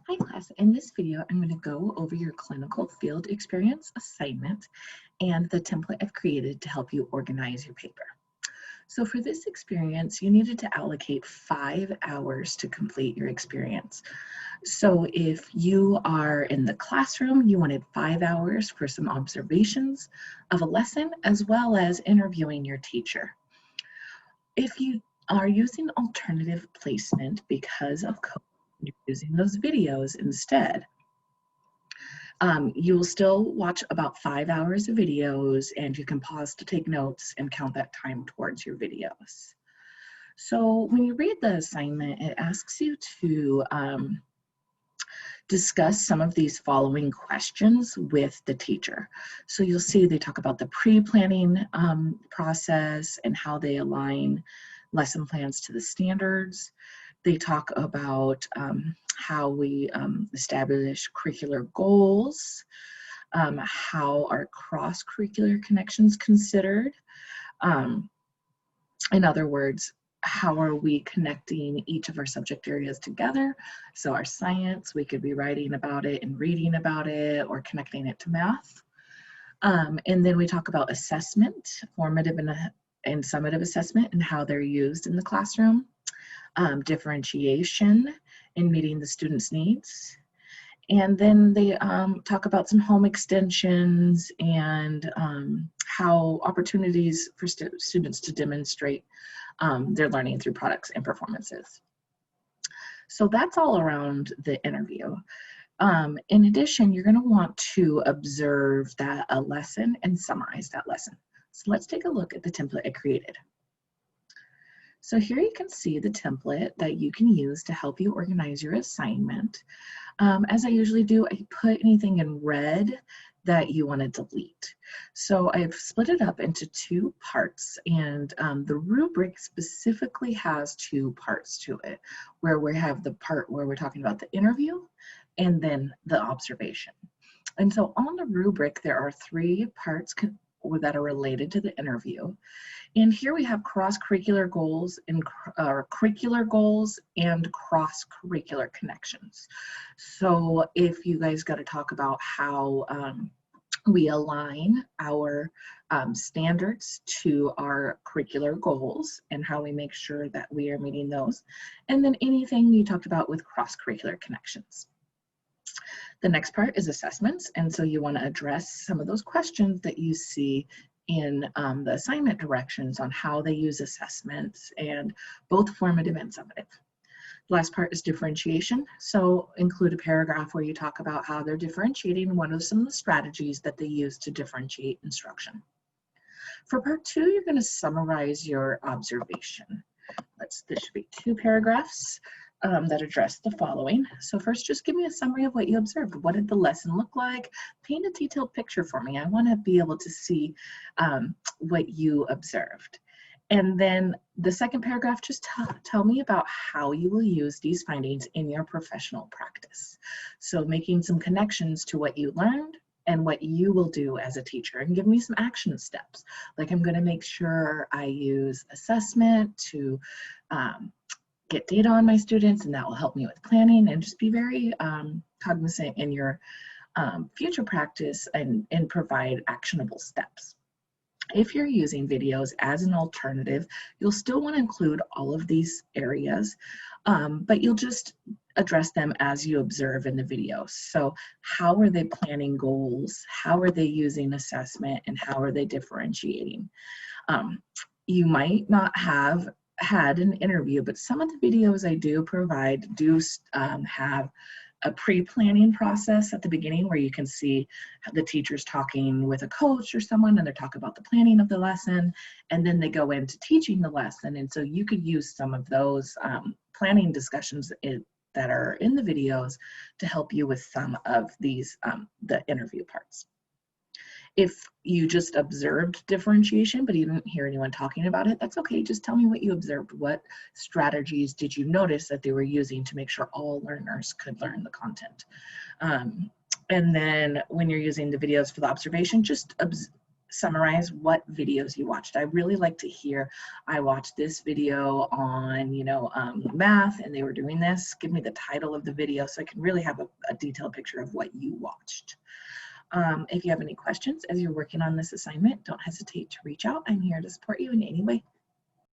Hi class, in this video I'm going to go over your clinical field experience assignment and the template I've created to help you organize your paper. So for this experience you needed to allocate 5 hours to complete your experience. So if you are in the classroom, you wanted 5 hours for some observations of a lesson as well as interviewing your teacher. If you are using alternative placement because of COVID, you're using those videos instead. You'll still watch about 5 hours of videos, and you can pause to take notes and count that time towards your videos. So when you read the assignment, it asks you to discuss some of these following questions with the teacher. So you'll see they talk about the pre-planning process and how they align lesson plans to the standards. They talk about how we establish curricular goals, how are cross-curricular connections considered. In other words, how are we connecting each of our subject areas together? So our science, we could be writing about it and reading about it or connecting it to math. And then we talk about assessment, formative and summative assessment and how they're used in the classroom. Differentiation in meeting the students' needs. And then they talk about some home extensions and how opportunities for students to demonstrate their learning through products and performances. So that's all around the interview. In addition, you're going to want to observe a lesson and summarize that lesson. So let's take a look at the template I created. So here you can see the template that you can use to help you organize your assignment. As I usually do, I put anything in red that you want to delete. So I've split it up into 2 parts, and the rubric specifically has 2 parts to it, where we have the part where we're talking about the interview and then the observation. And so on the rubric, there are 3 parts that are related to the interview. And here we have cross-curricular goals and curricular goals and cross-curricular connections. So if you guys got to talk about how we align our standards to our curricular goals and how we make sure that we are meeting those. And then anything you talked about with cross-curricular connections. The next part is assessments, and so you want to address some of those questions that you see in the assignment directions on how they use assessments, and both formative and summative. The last part is differentiation, so include a paragraph where you talk about how they're differentiating and what are some of the strategies that they use to differentiate instruction. For part 2, you're going to summarize your observation. This should be 2 paragraphs that address the following. So first, just give me a summary of what you observed. What did the lesson look like? Paint a detailed picture for me. I want to be able to see what you observed. And then the second paragraph, just tell me about how you will use these findings in your professional practice. So making some connections to what you learned and what you will do as a teacher, and give me some action steps. Like, I'm going to make sure I use assessment to get data on my students, and that will help me with planning, and just be very cognizant in your future practice and provide actionable steps. If you're using videos as an alternative, you'll still want to include all of these areas, but you'll just address them as you observe in the video. So how are they planning goals? How are they using assessment? And how are they differentiating? You might not have had an interview, but some of the videos I do provide have a pre-planning process at the beginning where you can see the teachers talking with a coach or someone, and they're talking about the planning of the lesson, and then they go into teaching the lesson. And so you could use some of those planning discussions that are in the videos to help you with some of these, the interview parts. If you just observed differentiation, but you didn't hear anyone talking about it, that's okay. Just tell me what you observed. What strategies did you notice that they were using to make sure all learners could learn the content? And then when you're using the videos for the observation, just summarize what videos you watched. I really like to hear, I watched this video on, you know, math, and they were doing this. Give me the title of the video so I can really have a detailed picture of what you watched. If you have any questions as you're working on this assignment, don't hesitate to reach out. I'm here to support you in any way.